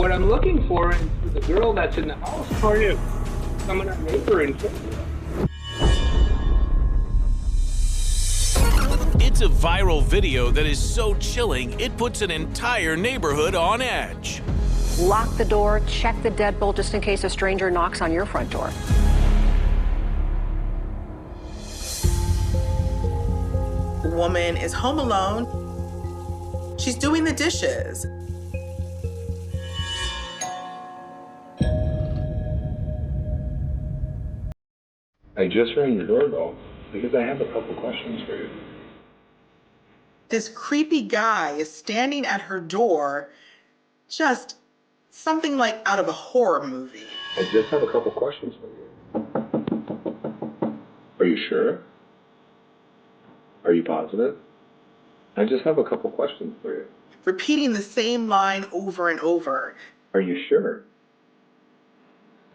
What I'm looking for is the girl that's in the house. How are you? I'm gonna rape her and kill her. It's a viral video that is so chilling, it puts an entire neighborhood on edge. Lock the door, check the deadbolt just in case a stranger knocks on your front door. The woman is home alone. She's doing the dishes. I just rang your doorbell because I have a couple questions for you. This creepy guy is standing at her door, just something like out of a horror movie. I just have a couple questions for you. Are you sure? Are you positive? I just have a couple questions for you. Repeating the same line over and over. Are you sure?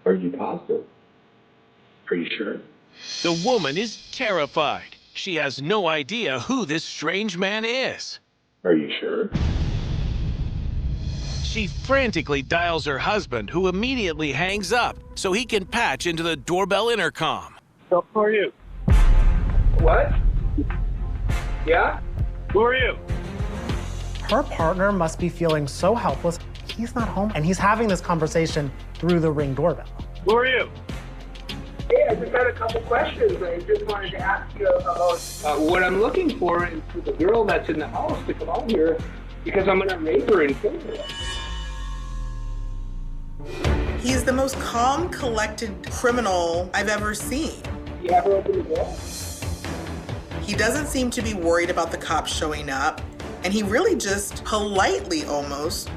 Are you positive? Are you sure? The woman is terrified. She has no idea who this strange man is. Are you sure? She frantically dials her husband, who immediately hangs up so he can patch into the doorbell intercom. So, who are you? What? Yeah? Who are you? Her partner must be feeling so helpless. He's not home, and he's having this conversation through the Ring doorbell. Who are you? Hey, I just had a couple questions. I just wanted to ask you about what I'm looking for is for the girl that's in the house to come out here because I'm going to rape her and kill her. He's the most calm, collected criminal I've ever seen. You have her open the door? He doesn't seem to be worried about the cops showing up, and he really just politely almost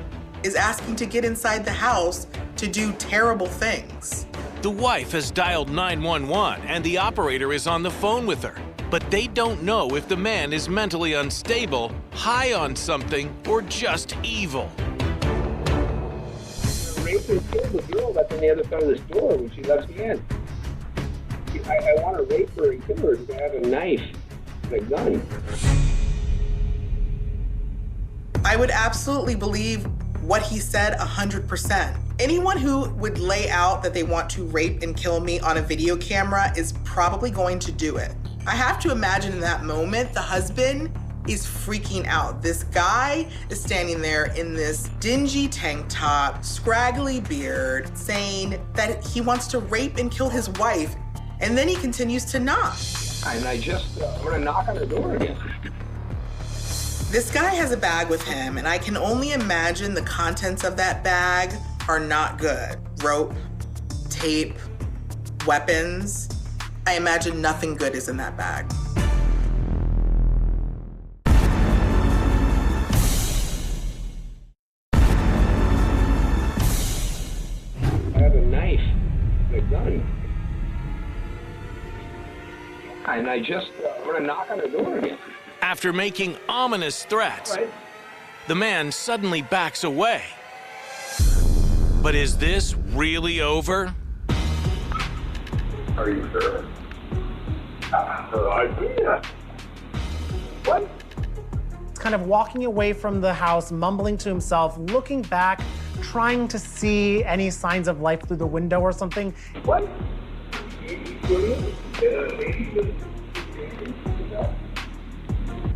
is asking to get inside the house to do terrible things. The wife has dialed 911 and the operator is on the phone with her. But they don't know if the man is mentally unstable, high on something, or just evil. Rape and kill the girl that's on the other side of this door when she lets me in. I want to rape her and kill her because I have a knife and a gun. I would absolutely believe what he said 100%. Anyone who would lay out that they want to rape and kill me on a video camera is probably going to do it. I have to imagine in that moment, the husband is freaking out. This guy is standing there in this dingy tank top, scraggly beard, saying that he wants to rape and kill his wife. And then he continues to knock. And I'm gonna knock on the door again. This guy has a bag with him, and I can only imagine the contents of that bag are not good. Rope, tape, weapons. I imagine nothing good is in that bag. I have a knife and a gun. And I'm gonna knock on the door again. After making ominous threats, the man suddenly backs away. But is this really over? Are you sure? Idea. What? He's kind of walking away from the house, mumbling to himself, looking back, trying to see any signs of life through the window or something. What?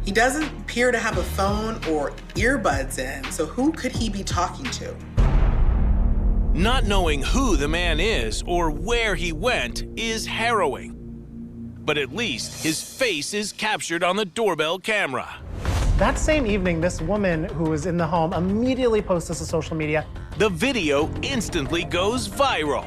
He doesn't appear to have a phone or earbuds in, so who could he be talking to? Not knowing who the man is or where he went is harrowing. But at least his face is captured on the doorbell camera. That same evening, this woman who was in the home immediately posts this to social media. The video instantly goes viral.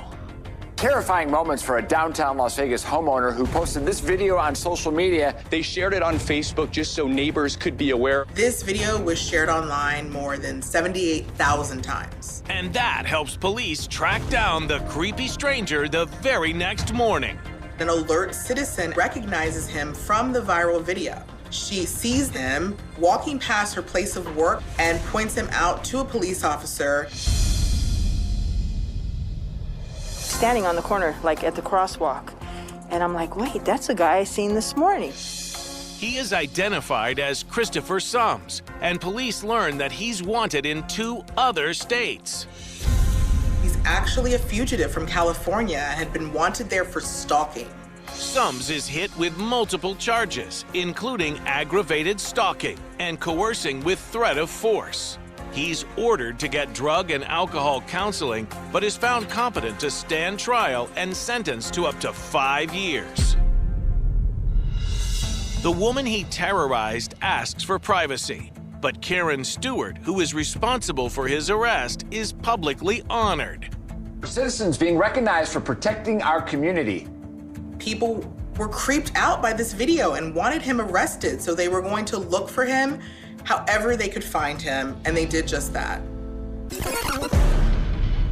Terrifying moments for a downtown Las Vegas homeowner who posted this video on social media. They shared it on Facebook just so neighbors could be aware. This video was shared online more than 78,000 times. And that helps police track down the creepy stranger the very next morning. An alert citizen recognizes him from the viral video. She sees him walking past her place of work and points him out to a police officer. Standing on the corner, like at the crosswalk. And I'm like, wait, that's a guy I seen this morning. He is identified as Christopher Sums, and police learn that he's wanted in 2 other states. actually a fugitive from California and had been wanted there for stalking. Sums is hit with multiple charges, including aggravated stalking and coercing with threat of force. He's ordered to get drug and alcohol counseling, but is found competent to stand trial and sentenced to up to 5 years. The woman he terrorized asks for privacy, but Karen Stewart, who is responsible for his arrest, is publicly honored. Citizens being recognized for protecting our community. People were creeped out by this video and wanted him arrested, so they were going to look for him however they could find him, and they did just that.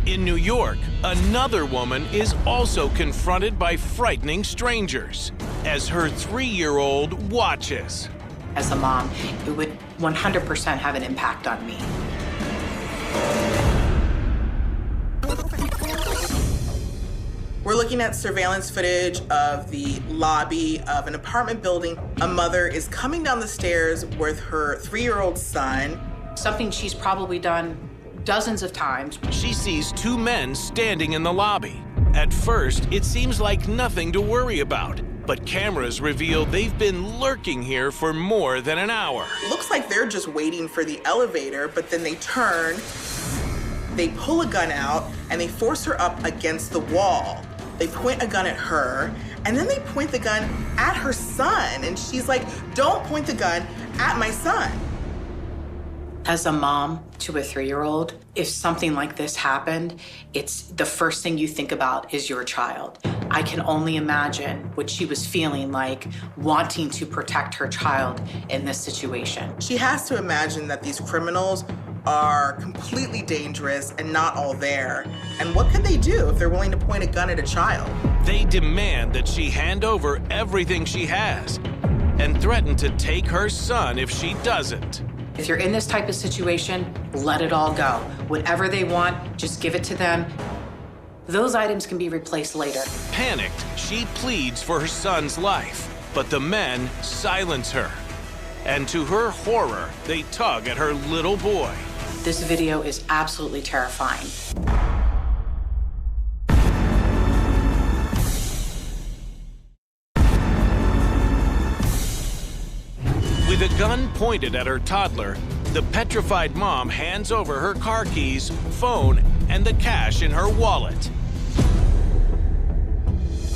In New York, another woman is also confronted by frightening strangers as her 3-year-old watches. As a mom, it would 100% have an impact on me. We're looking at surveillance footage of the lobby of an apartment building. A mother is coming down the stairs with her 3-year-old son. Something she's probably done dozens of times. She sees 2 men standing in the lobby. At first, it seems like nothing to worry about, but cameras reveal they've been lurking here for more than an hour. Looks like they're just waiting for the elevator, but then they turn, they pull a gun out, and they force her up against the wall. They point a gun at her, and then they point the gun at her son, and she's like, "Don't point the gun at my son." As a mom to a 3-year-old, if something like this happened, it's the first thing you think about is your child. I can only imagine what she was feeling like, wanting to protect her child in this situation. She has to imagine that these criminals are completely dangerous and not all there. And what could they do if they're willing to point a gun at a child? They demand that she hand over everything she has and threaten to take her son if she doesn't. If you're in this type of situation, let it all go. Whatever they want, just give it to them. Those items can be replaced later. Panicked, she pleads for her son's life, but the men silence her. And to her horror, they tug at her little boy. This video is absolutely terrifying. With a gun pointed at her toddler, the petrified mom hands over her car keys, phone, and the cash in her wallet.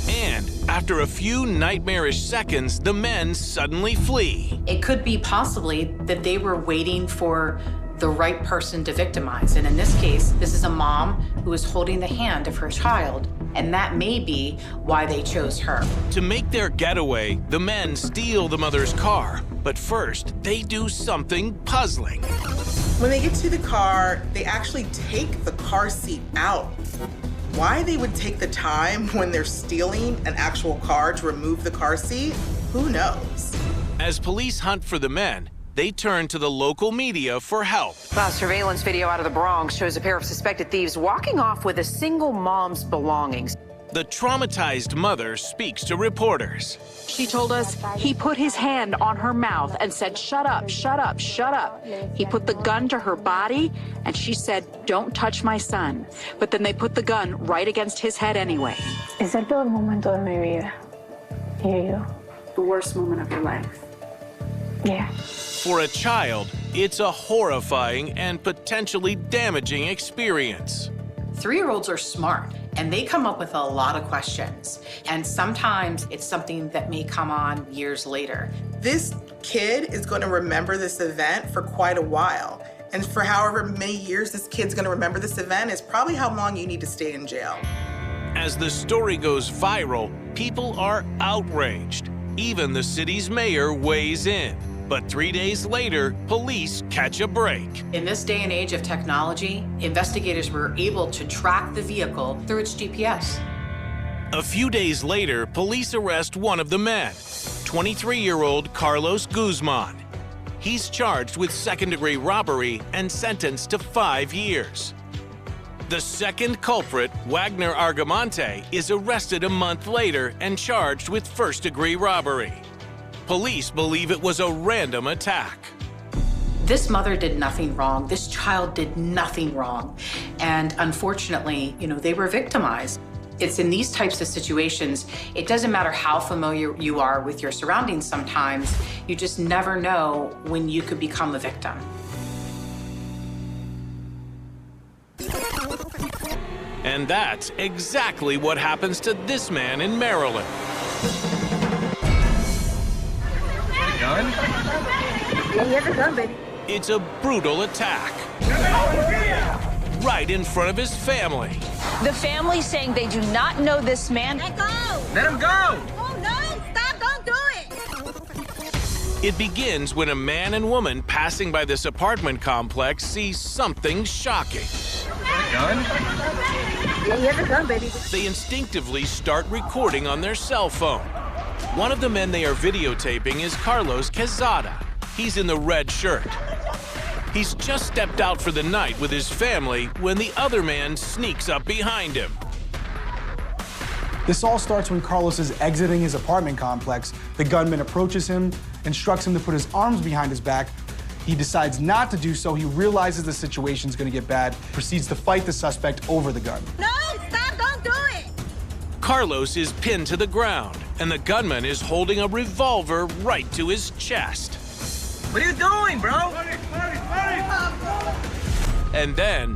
And after a few nightmarish seconds, the men suddenly flee. It could be possibly that they were waiting for the right person to victimize. And in this case, this is a mom who is holding the hand of her child. And that may be why they chose her. To make their getaway, the men steal the mother's car. But first, they do something puzzling. When they get to the car, they actually take the car seat out. Why they would take the time when they're stealing an actual car to remove the car seat, who knows? As police hunt for the men, they turn to the local media for help. Surveillance video out of the Bronx shows a pair of suspected thieves walking off with a single mom's belongings. The traumatized mother speaks to reporters. She told us he put his hand on her mouth and said, "Shut up, shut up, shut up." He put the gun to her body and she said, "Don't touch my son." But then they put the gun right against his head anyway. Es el peor momento de mi vida. Here you go. The worst moment of your life. Yeah. For a child, it's a horrifying and potentially damaging experience. 3-year-olds are smart, and they come up with a lot of questions. And sometimes it's something that may come on years later. This kid is going to remember this event for quite a while. And for however many years this kid's going to remember this event is probably how long you need to stay in jail. As the story goes viral, people are outraged. Even the city's mayor weighs in. But 3 days later, police catch a break. In this day and age of technology, investigators were able to track the vehicle through its GPS. A few days later, police arrest one of the men, 23-year-old Carlos Guzman. He's charged with second-degree robbery and sentenced to 5 years. The second culprit, Wagner Argamonte, is arrested a month later and charged with first-degree robbery. Police believe it was a random attack. This mother did nothing wrong. This child did nothing wrong. And unfortunately, they were victimized. It's in these types of situations, it doesn't matter how familiar you are with your surroundings sometimes, you just never know when you could become a victim. And that's exactly what happens to this man in Maryland. Gun? Yeah, he has a gun, baby. It's a brutal attack. Right in front of his family. The family saying they do not know this man. Let go! Let him go! Oh, no! Stop! Don't do it! It begins when a man and woman passing by this apartment complex see something shocking. Gun? Yeah, he has a gun, baby. They instinctively start recording on their cell phone. One of the men they are videotaping is Carlos Quezada. He's in the red shirt. He's just stepped out for the night with his family when the other man sneaks up behind him. This all starts when Carlos is exiting his apartment complex. The gunman approaches him, instructs him to put his arms behind his back. He decides not to do so. He realizes the situation's gonna get bad, proceeds to fight the suspect over the gun. No! Stop! Don't do it! Carlos is pinned to the ground, and the gunman is holding a revolver right to his chest. What are you doing, bro? And then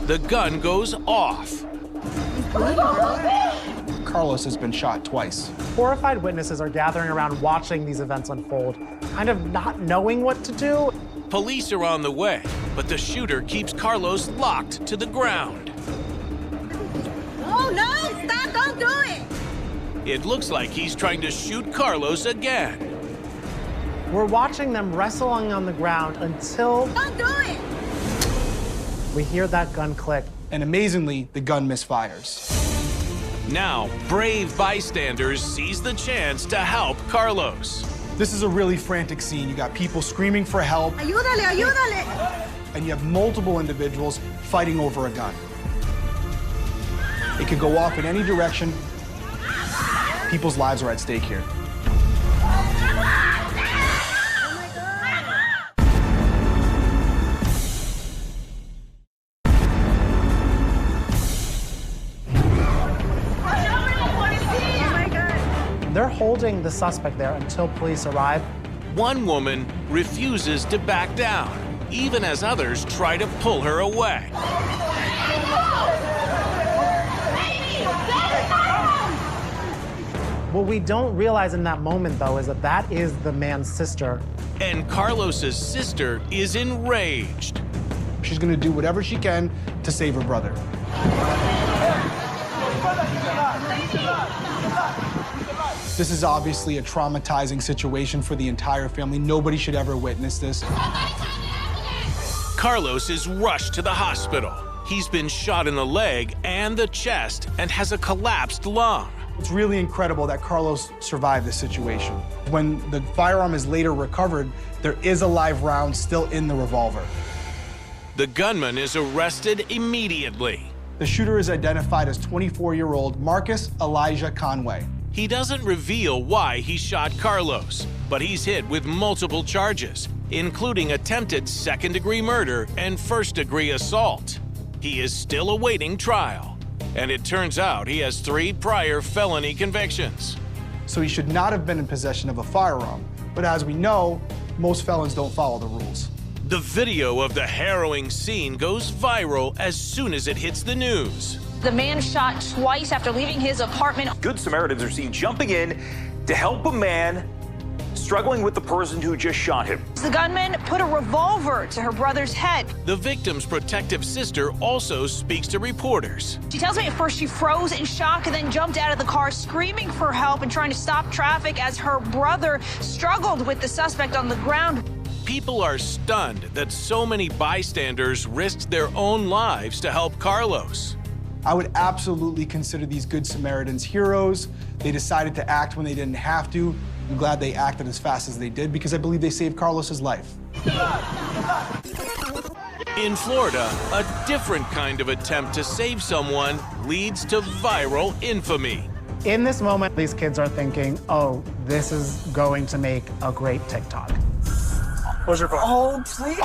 the gun goes off. Carlos has been shot twice. Horrified witnesses are gathering around watching these events unfold, kind of not knowing what to do. Police are on the way, but the shooter keeps Carlos locked to the ground. Oh, no! Stop! Don't do it! It looks like he's trying to shoot Carlos again. We're watching them wrestling on the ground until... Don't do it! We hear that gun click. And amazingly, the gun misfires. Now, brave bystanders seize the chance to help Carlos. This is a really frantic scene. You got people screaming for help. Ayúdale, ayúdale! And you have multiple individuals fighting over a gun. It could go off in any direction. People's lives are at stake here. They're holding the suspect there until police arrive. One woman refuses to back down, even as others try to pull her away. What we don't realize in that moment, though, is that that is the man's sister. And Carlos's sister is enraged. She's gonna do whatever she can to save her brother. This is obviously a traumatizing situation for the entire family. Nobody should ever witness this. Carlos is rushed to the hospital. He's been shot in the leg and the chest and has a collapsed lung. It's really incredible that Carlos survived this situation. When the firearm is later recovered, there is a live round still in the revolver. The gunman is arrested immediately. The shooter is identified as 24-year-old Marcus Elijah Conway. He doesn't reveal why he shot Carlos, but he's hit with multiple charges, including attempted second-degree murder and first-degree assault. He is still awaiting trial, and it turns out he has 3 prior felony convictions. So he should not have been in possession of a firearm, but as we know, most felons don't follow the rules. The video of the harrowing scene goes viral as soon as it hits the news. The man shot twice after leaving his apartment. Good Samaritans are seen jumping in to help a man struggling with the person who just shot him. The gunman put a revolver to her brother's head. The victim's protective sister also speaks to reporters. She tells me at first she froze in shock and then jumped out of the car screaming for help and trying to stop traffic as her brother struggled with the suspect on the ground. People are stunned that so many bystanders risked their own lives to help Carlos. I would absolutely consider these Good Samaritans heroes. They decided to act when they didn't have to. I'm glad they acted as fast as they did because I believe they saved Carlos's life. In Florida, a different kind of attempt to save someone leads to viral infamy. In this moment, these kids are thinking, oh, this is going to make a great TikTok. What's your phone? Oh, please.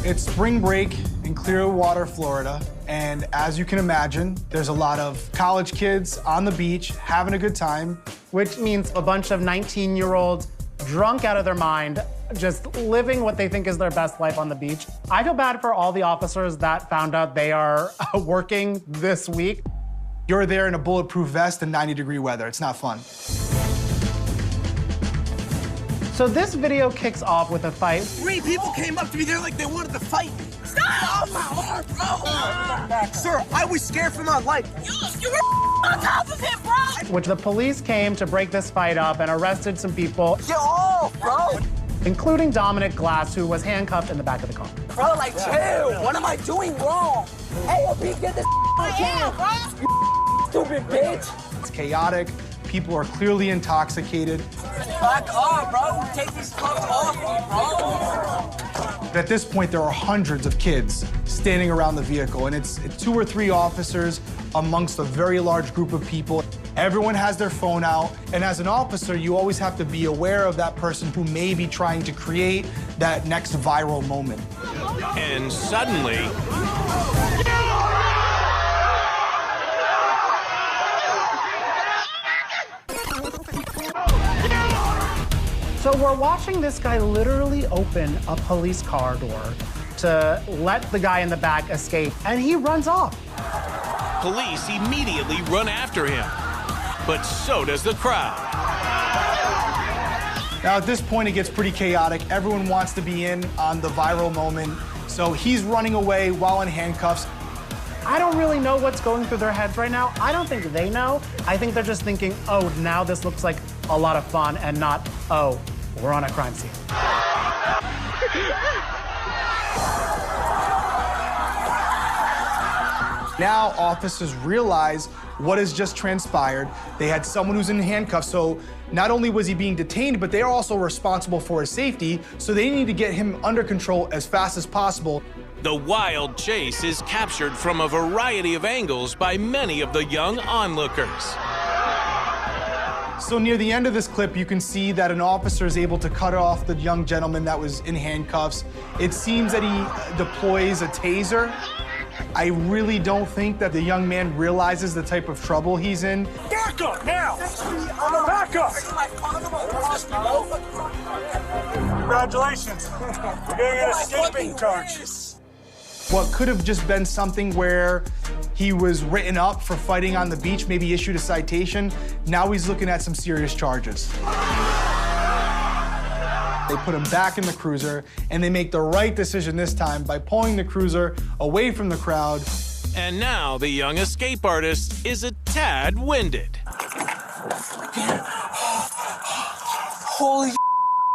It's spring break in Clearwater, Florida, and as you can imagine, there's a lot of college kids on the beach having a good time. Which means a bunch of 19-year-olds drunk out of their mind, just living what they think is their best life on the beach. I feel bad for all the officers that found out they are working this week. You're there in a bulletproof vest in 90-degree weather. It's not fun. So this video kicks off with a fight. 3 people came up to me, they're like they wanted to fight me. Stop! Oh, my arm, bro! Sir, I was scared for my life. You were on top of him, bro! Which the police came to break this fight up and arrested some people. Get off, bro! Including Dominic Glass, who was handcuffed in the back of the car. Bro, like, chill. What am I doing wrong? Hey, OP, get this on camera. You stupid bitch. It's chaotic. People are clearly intoxicated. Back up, bro. Take these cuffs off me, bro. At this point, there are hundreds of kids standing around the vehicle, and it's 2 or 3 officers amongst a very large group of people. Everyone has their phone out, and as an officer, you always have to be aware of that person who may be trying to create that next viral moment. And suddenly, so we're watching this guy literally open a police car door to let the guy in the back escape, and he runs off. police immediately run after him, but so does the crowd. Now, at this point, it gets pretty chaotic. Everyone wants to be in on the viral moment, so he's running away while in handcuffs. I don't really know what's going through their heads right now. I don't think they know. I think they're just thinking, oh, now this looks like a lot of fun, and not, oh, we're on a crime scene. Now officers realize what has just transpired. They had someone who's in handcuffs, so not only was he being detained, but they are also responsible for his safety, so they need to get him under control as fast as possible. The wild chase is captured from a variety of angles by many of the young onlookers. So near the end of this clip, you can see that an officer is able to cut off the young gentleman that was in handcuffs. It seems that he deploys a taser. I really don't think that the young man realizes the type of trouble he's in. Back up now! Back up! Congratulations. You're getting an escaping charge. What could have just been something where he was written up for fighting on the beach, maybe issued a citation, now he's looking at some serious charges. They put him back in the cruiser, and they make the right decision this time by pulling the cruiser away from the crowd. And now the young escape artist is a tad winded. Holy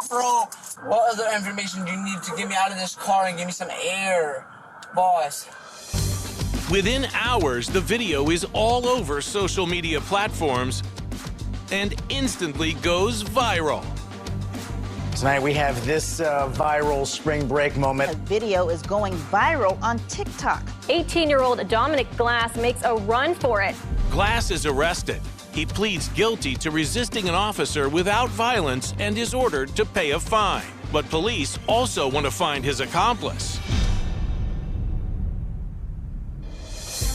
bro. What other information do you need to get me out of this car and give me some air, boss? Within hours, the video is all over social media platforms and instantly goes viral. Tonight we have this viral spring break moment. The video is going viral on TikTok. 18-year-old Dominic Glass makes a run for it. Glass is arrested. He pleads guilty to resisting an officer without violence and is ordered to pay a fine. But police also want to find his accomplice.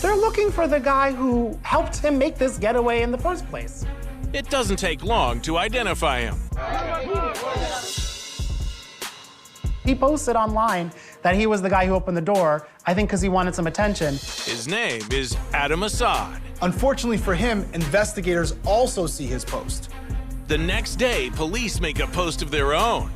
They're looking for the guy who helped him make this getaway in the first place. It doesn't take long to identify him. He posted online that he was the guy who opened the door, I think because he wanted some attention. His name is Adam Assad. Unfortunately for him, investigators also see his post. The next day, police make a post of their own.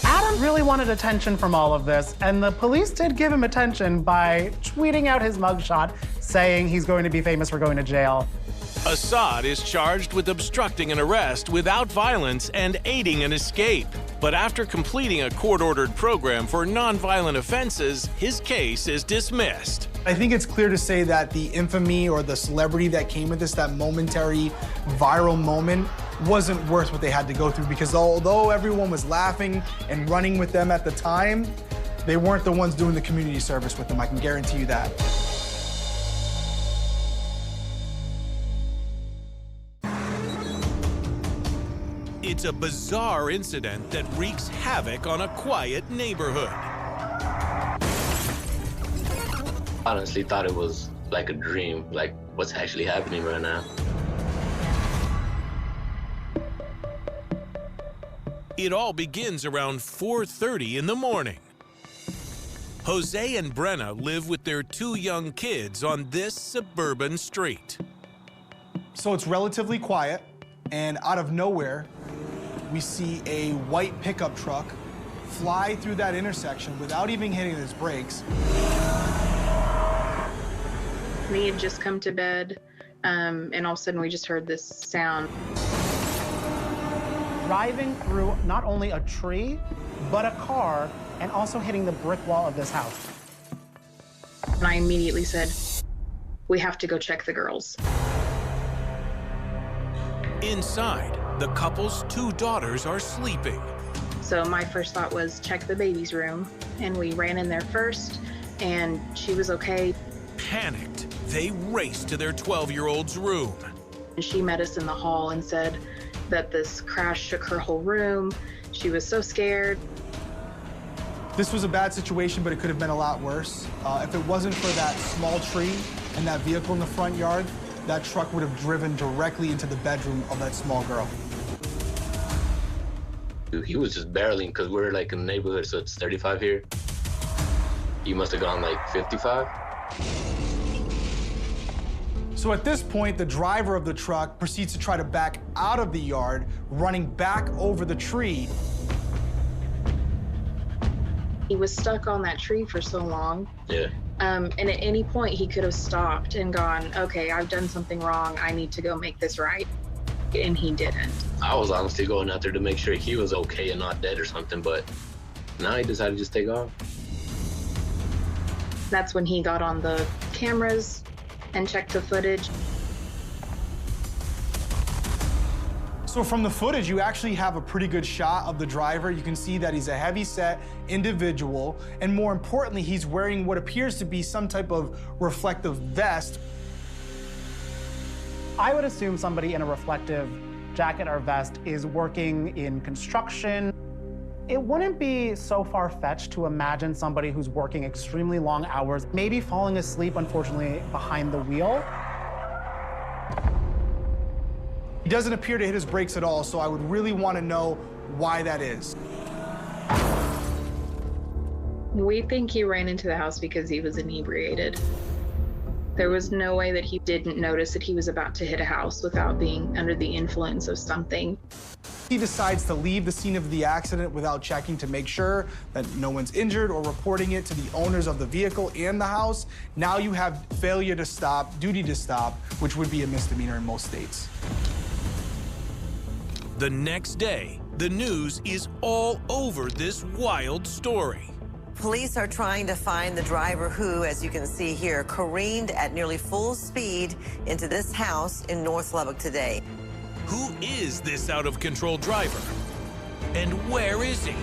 Adam really wanted attention from all of this, and the police did give him attention by tweeting out his mugshot, saying he's going to be famous for going to jail. Assad is charged with obstructing an arrest without violence and aiding an escape. But after completing a court-ordered program for nonviolent offenses, his case is dismissed. I think it's clear to say that the infamy or the celebrity that came with this, that momentary viral moment, wasn't worth what they had to go through, because although everyone was laughing and running with them at the time, They weren't the ones doing the community service with them, I can guarantee you that. It's a bizarre incident that wreaks havoc on a quiet neighborhood. Honestly thought it was like a dream, like what's actually happening right now. It all begins around 4:30 in the morning. Jose and Brenna live with their 2 young kids on this suburban street. So it's relatively quiet, and out of nowhere, we see a white pickup truck fly through that intersection without even hitting its brakes. We had just come to bed, and all of a sudden we just heard this sound. Driving through not only a tree, but a car, and also hitting the brick wall of this house. And I immediately said, we have to go check the girls. Inside, the couple's 2 daughters are sleeping. So my first thought was check the baby's room, and we ran in there first, and she was okay. Panicked, they race to their 12-year-old's room. And she met us in the hall and said that this crash shook her whole room. She was so scared. This was a bad situation, but it could have been a lot worse. If it wasn't for that small tree and that vehicle in the front yard, that truck would have driven directly into the bedroom of that small girl. He was just barreling because we're like in the neighborhood, so it's 35 here. He must have gone like 55. So at this point, the driver of the truck proceeds to try to back out of the yard, running back over the tree. He was stuck on that tree for so long. Yeah. And at any point, he could have stopped and gone, okay, I've done something wrong. I need to go make this right. And he didn't. I was honestly going out there to make sure he was okay and not dead or something, but now he decided to just take off. That's when he got on the cameras and checked the footage. So from the footage, you actually have a pretty good shot of the driver. You can see that he's a heavy-set individual, and more importantly, he's wearing what appears to be some type of reflective vest. I would assume somebody in a reflective jacket or vest is working in construction. It wouldn't be so far-fetched to imagine somebody who's working extremely long hours, maybe falling asleep, unfortunately, behind the wheel. He doesn't appear to hit his brakes at all, so I would really want to know why that is. We think he ran into the house because he was inebriated. There was no way that he didn't notice that he was about to hit a house without being under the influence of something. He decides to leave the scene of the accident without checking to make sure that no one's injured or reporting it to the owners of the vehicle and the house. Now you have failure to stop, duty to stop, which would be a misdemeanor in most states. The next day, the news is all over this wild story. Police are trying to find the driver who, as you can see here, careened at nearly full speed into this house in North Lubbock today. Who is this out-of-control driver? And where is he?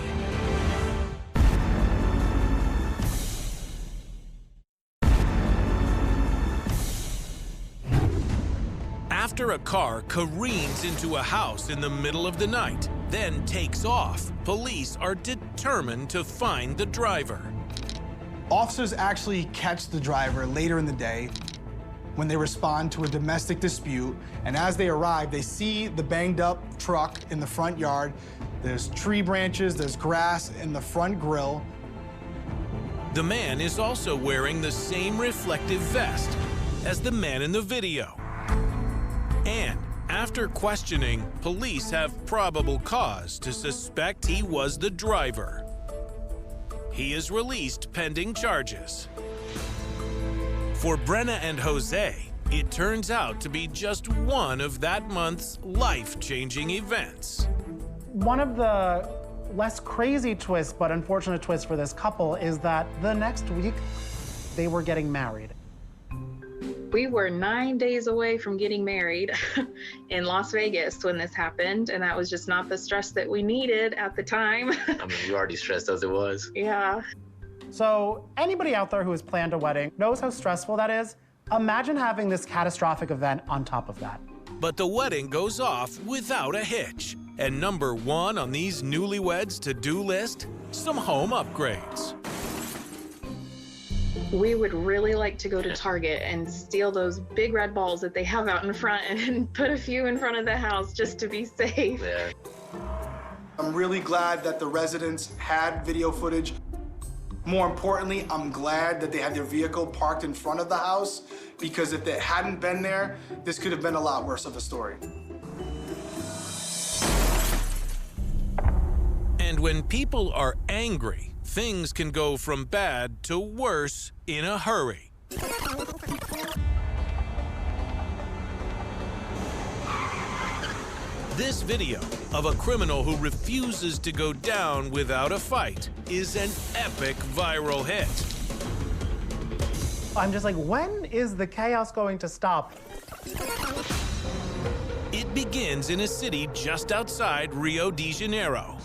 After a car careens into a house in the middle of the night, then takes off, police are determined to find the driver. Officers actually catch the driver later in the day when they respond to a domestic dispute, and as they arrive, they see the banged up truck in the front yard. There's tree branches, there's grass in the front grill. The man is also wearing the same reflective vest as the man in the video. And after questioning, police have probable cause to suspect he was the driver. He is released pending charges. For Brenna and Jose, it turns out to be just one of that month's life-changing events. One of the less crazy twists, but unfortunate twists for this couple is that the next week, they were getting married. We were 9 days away from getting married in Las Vegas when this happened, and that was just not the stress that we needed at the time. I mean, we were already stressed as it was. Yeah. So anybody out there who has planned a wedding knows how stressful that is. Imagine having this catastrophic event on top of that. But the wedding goes off without a hitch. And number one on these newlyweds to-do list, some home upgrades. We would really like to go to Target and steal those big red balls that they have out in front and put a few in front of the house just to be safe. Yeah. I'm really glad that the residents had video footage. More importantly, I'm glad that they had their vehicle parked in front of the house, because if it hadn't been there, this could have been a lot worse of a story. And when people are angry, things can go from bad to worse in a hurry. This video of a criminal who refuses to go down without a fight is an epic viral hit. I'm just like, when is the chaos going to stop? It begins in a city just outside Rio de Janeiro,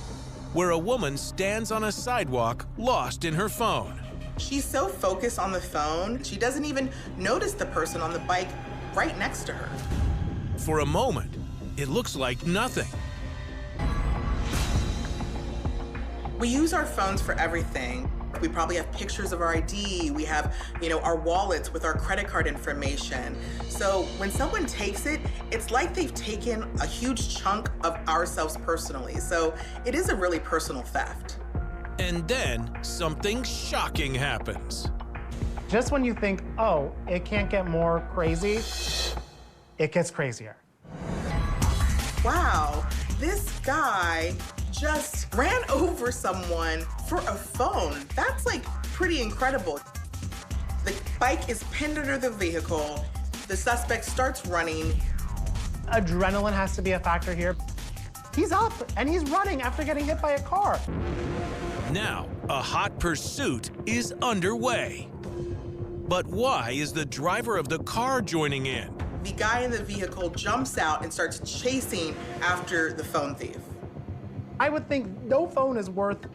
where a woman stands on a sidewalk lost in her phone. She's so focused on the phone, she doesn't even notice the person on the bike right next to her. For a moment, it looks like nothing. We use our phones for everything. We probably have pictures of our ID. We have, our wallets with our credit card information. So when someone takes it, it's like they've taken a huge chunk of ourselves personally. So it is a really personal theft. And then something shocking happens. Just when you think, oh, it can't get more crazy, it gets crazier. Wow, this guy just ran over someone for a phone. That's like pretty incredible. The bike is pinned under the vehicle. The suspect starts running. Adrenaline has to be a factor here. He's up and he's running after getting hit by a car. Now, a hot pursuit is underway. But why is the driver of the car joining in? The guy in the vehicle jumps out and starts chasing after the phone thief. I would think no phone is worth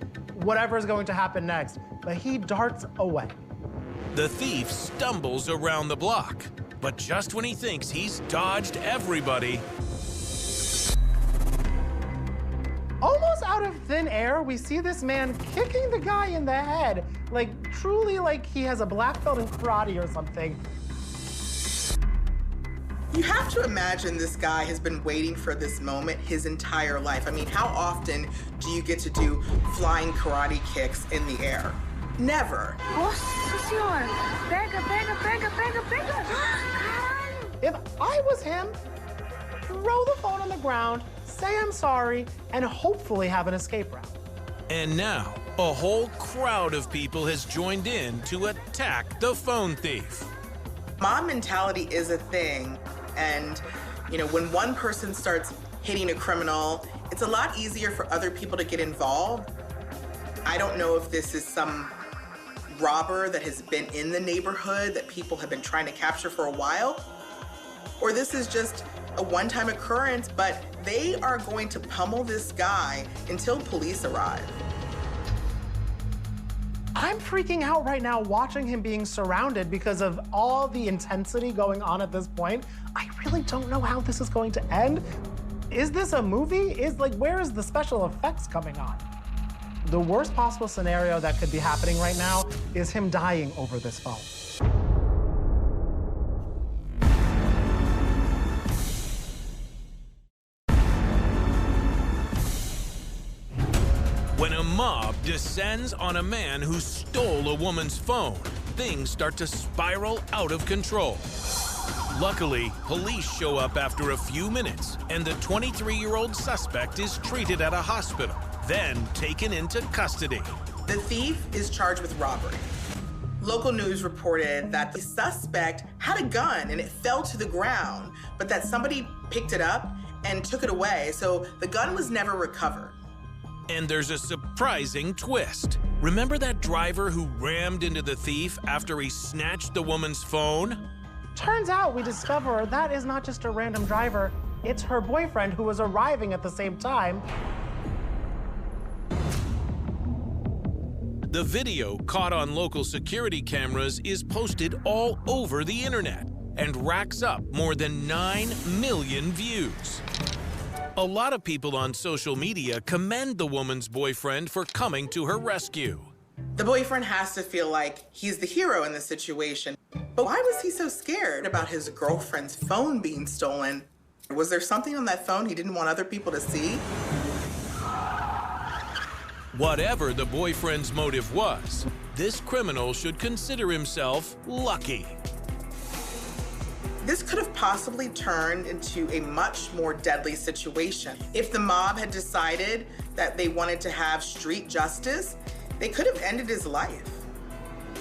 whatever is going to happen next, but he darts away. The thief stumbles around the block, but just when he thinks he's dodged everybody, almost out of thin air, we see this man kicking the guy in the head, like truly like he has a black belt in karate or something. You have to imagine this guy has been waiting for this moment his entire life. I mean, how often do you get to do flying karate kicks in the air? Never. If I was him, throw the phone on the ground, say I'm sorry, and hopefully have an escape route. and now a whole crowd of people has joined in to attack the phone thief. Mob mentality is a thing, and when one person starts hitting a criminal, it's a lot easier for other people to get involved. I don't know if this is some robber that has been in the neighborhood that people have been trying to capture for a while, or this is just a one-time occurrence, but they are going to pummel this guy until police arrive. I'm freaking out right now watching him being surrounded because of all the intensity going on at this point. I really don't know how this is going to end. Is this a movie? Where is the special effects coming on? The worst possible scenario that could be happening right now is him dying over this phone. When a mob descends on a man who stole a woman's phone, things start to spiral out of control. Luckily, police show up after a few minutes, and the 23-year-old suspect is treated at a hospital, then taken into custody. The thief is charged with robbery. Local news reported that the suspect had a gun and it fell to the ground, but that somebody picked it up and took it away, so the gun was never recovered. And there's a surprising twist. Remember that driver who rammed into the thief after he snatched the woman's phone? Turns out we discover that is not just a random driver, it's her boyfriend who was arriving at the same time. The video caught on local security cameras is posted all over the internet and racks up more than 9 million views. A lot of people on social media commend the woman's boyfriend for coming to her rescue. The boyfriend has to feel like he's the hero in the situation. But why was he so scared about his girlfriend's phone being stolen? Was there something on that phone he didn't want other people to see? Whatever the boyfriend's motive was, this criminal should consider himself lucky. This could have possibly turned into a much more deadly situation. If the mob had decided that they wanted to have street justice, they could have ended his life.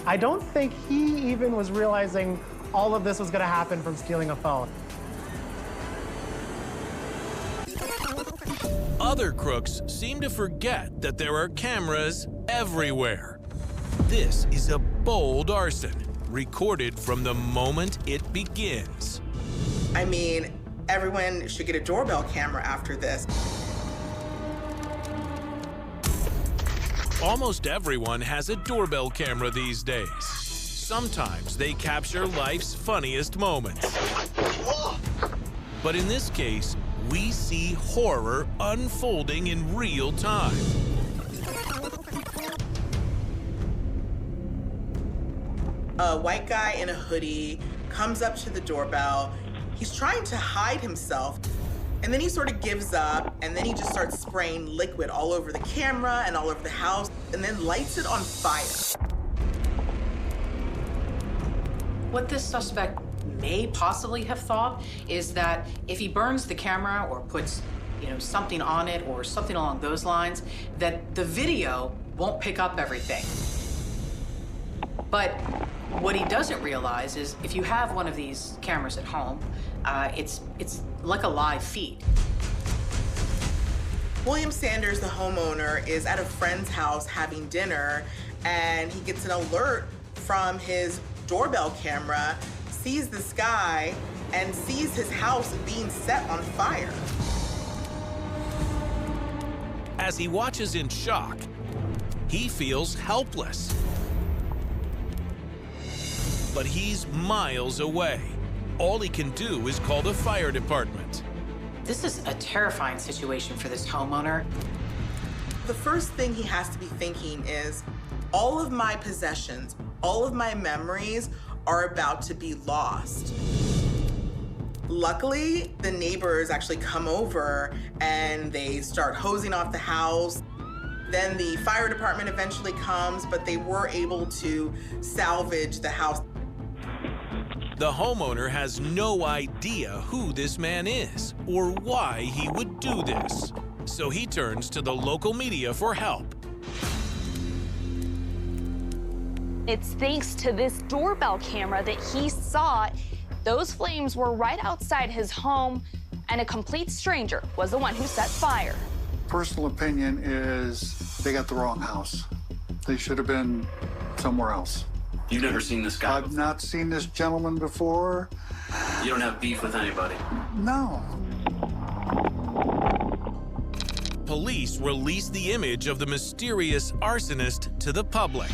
I don't think he even was realizing all of this was gonna happen from stealing a phone. Other crooks seem to forget that there are cameras everywhere. This is a bold arson, recorded from the moment it begins. I mean, everyone should get a doorbell camera after this. Almost everyone has a doorbell camera these days. Sometimes they capture life's funniest moments. But in this case, we see horror unfolding in real time. A white guy in a hoodie comes up to the doorbell. He's trying to hide himself, and then he sort of gives up, and then he just starts spraying liquid all over the camera and all over the house, and then lights it on fire. What this suspect may possibly have thought is that if he burns the camera or puts, something on it or something along those lines, that the video won't pick up everything. But what he doesn't realize is if you have one of these cameras at home, it's like a live feed. William Sanders, the homeowner, is at a friend's house having dinner, and he gets an alert from his doorbell camera, sees this guy, and sees his house being set on fire. As he watches in shock, he feels helpless. But he's miles away. All he can do is call the fire department. This is a terrifying situation for this homeowner. The first thing he has to be thinking is, all of my possessions, all of my memories are about to be lost. Luckily, the neighbors actually come over and they start hosing off the house. Then the fire department eventually comes, but they were able to salvage the house. The homeowner has no idea who this man is or why he would do this. So he turns to the local media for help. It's thanks to this doorbell camera that he saw those flames were right outside his home, and a complete stranger was the one who set fire. Personal opinion is they got the wrong house. They should have been somewhere else. You've never seen this guy I've not seen this gentleman before. You don't have beef with anybody? No. Police released the image of the mysterious arsonist to the public.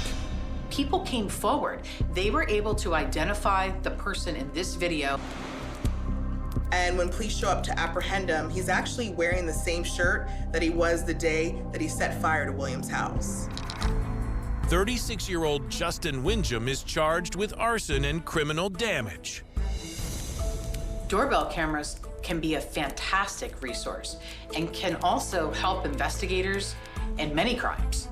People came forward. They were able to identify the person in this video. And when police show up to apprehend him, he's actually wearing the same shirt that he was the day that he set fire to William's house. 36-year-old Justin Winjum is charged with arson and criminal damage. Doorbell cameras can be a fantastic resource and can also help investigators in many crimes.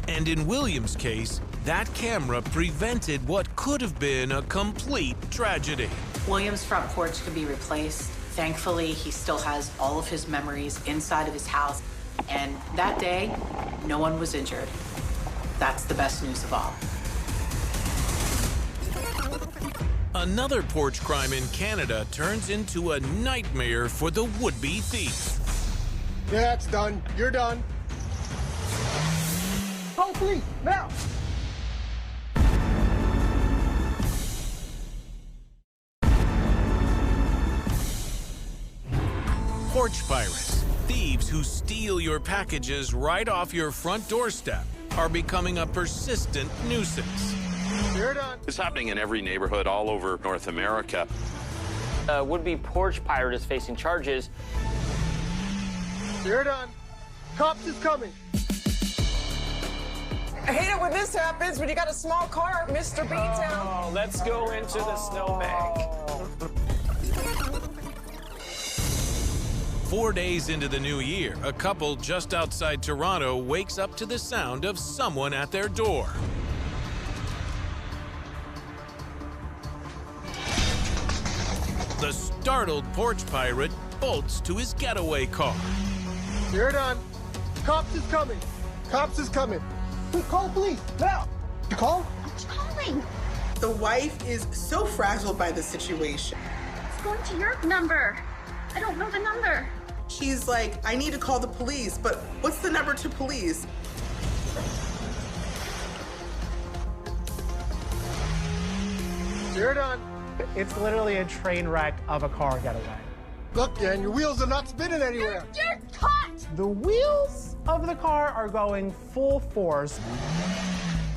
And in William's case, that camera prevented what could have been a complete tragedy. William's front porch could be replaced. Thankfully, he still has all of his memories inside of his house. And that day, no one was injured. That's the best news of all. Another porch crime in Canada turns into a nightmare for the would-be thief. Yeah, it's done. You're done. Oh, please, now! Porch pirates. Thieves who steal your packages right off your front doorstep are becoming a persistent nuisance. You're done. It's happening in every neighborhood all over North America. A would-be porch pirate is facing charges. You're done. Cops is coming. I hate it when this happens, when you got a small car, Mr. B-Town. Oh, let's go into the snowbank. 4 days into the new year, a couple just outside Toronto wakes up to the sound of someone at their door. The startled porch pirate bolts to his getaway car. You're done. Cops is coming. Cops is coming. Quick, call the police, now. You call? I'm calling. The wife is so frazzled by the situation. It's going to your number. I don't know the number. She's like, I need to call the police, but what's the number to police? You're done. It's literally a train wreck of a car getaway. Look, Dan, your wheels are not spinning anywhere. You're caught! The wheels of the car are going full force,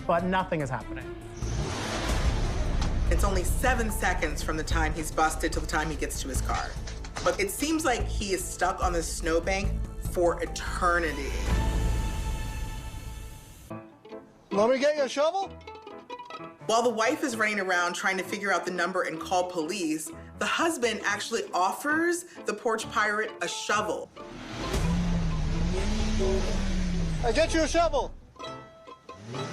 but nothing is happening. It's only 7 seconds from the time he's busted to the time he gets to his car. But it seems like he is stuck on this snowbank for eternity. Want me to get you a shovel? While the wife is running around trying to figure out the number and call police, the husband actually offers the porch pirate a shovel. I'll get you a shovel.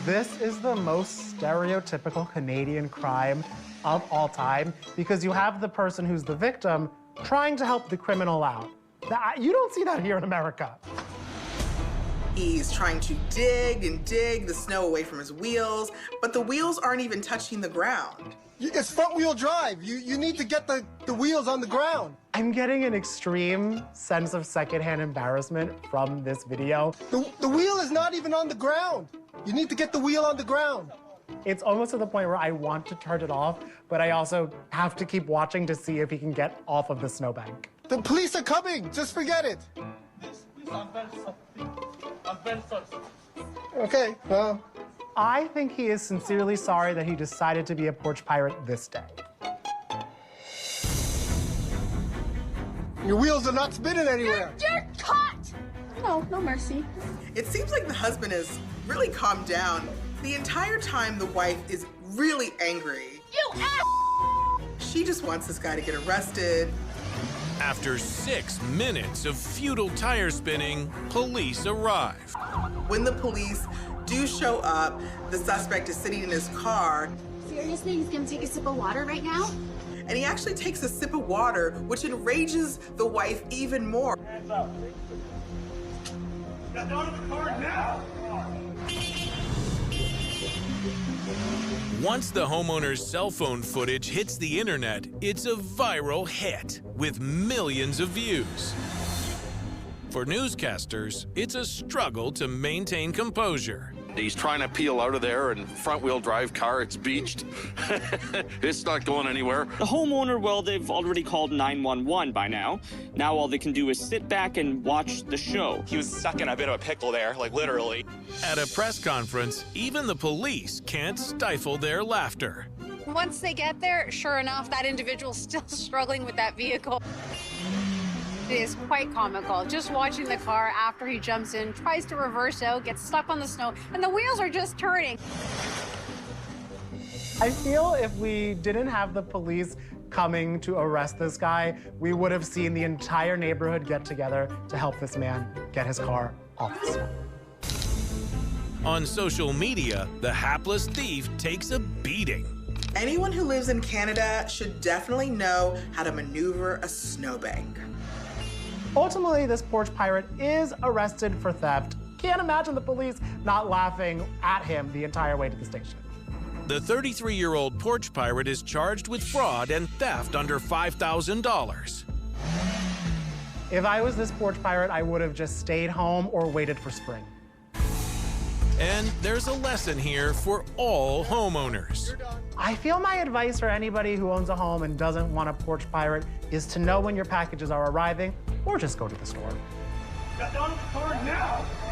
This is the most stereotypical Canadian crime of all time because you have the person who's the victim trying to help the criminal out. You don't see that here in America. He's trying to dig and dig the snow away from his wheels, but the wheels aren't even touching the ground. It's front-wheel drive. You need to get the wheels on the ground. I'm getting an extreme sense of secondhand embarrassment from this video. The wheel is not even on the ground. You need to get the wheel on the ground. It's almost to the point where I want to turn it off, but I also have to keep watching to see if he can get off of the snowbank. The police are coming. Just forget it. Okay, well. I think he is sincerely sorry that he decided to be a porch pirate this day. Your wheels are not spinning anywhere. You're caught! No mercy. It seems like the husband has really calmed down. The entire time, the wife is really angry. You ass! She just wants this guy to get arrested. After 6 minutes of futile tire spinning, police arrive. When the police do show up, the suspect is sitting in his car. Seriously, he's gonna take a sip of water right now? And he actually takes a sip of water, which enrages the wife even more. Hands up. Get out of the car now! Once the homeowner's cell phone footage hits the internet, it's a viral hit with millions of views. For newscasters, it's a struggle to maintain composure. He's trying to peel out of there and front-wheel drive car, it's beached. It's not going anywhere. The homeowner, well, they've already called 911 by now. Now all they can do is sit back and watch the show. He was stuck in a bit of a pickle there, like literally. At a press conference, even the police can't stifle their laughter. Once they get there, sure enough, that individual's still struggling with that vehicle. It is quite comical. Just watching the car after he jumps in, tries to reverse out, gets stuck on the snow, and the wheels are just turning. I feel if we didn't have the police coming to arrest this guy, we would have seen the entire neighborhood get together to help this man get his car off the snow. On social media, the hapless thief takes a beating. Anyone who lives in Canada should definitely know how to maneuver a snowbank. Ultimately, this porch pirate is arrested for theft. Can't imagine the police not laughing at him the entire way to the station. The 33-year-old porch pirate is charged with fraud and theft under $5,000. If I was this porch pirate, I would have just stayed home or waited for spring. And there's a lesson here for all homeowners. I feel my advice for anybody who owns a home and doesn't want a porch pirate is to know when your packages are arriving or just go to the store. Get down the car now!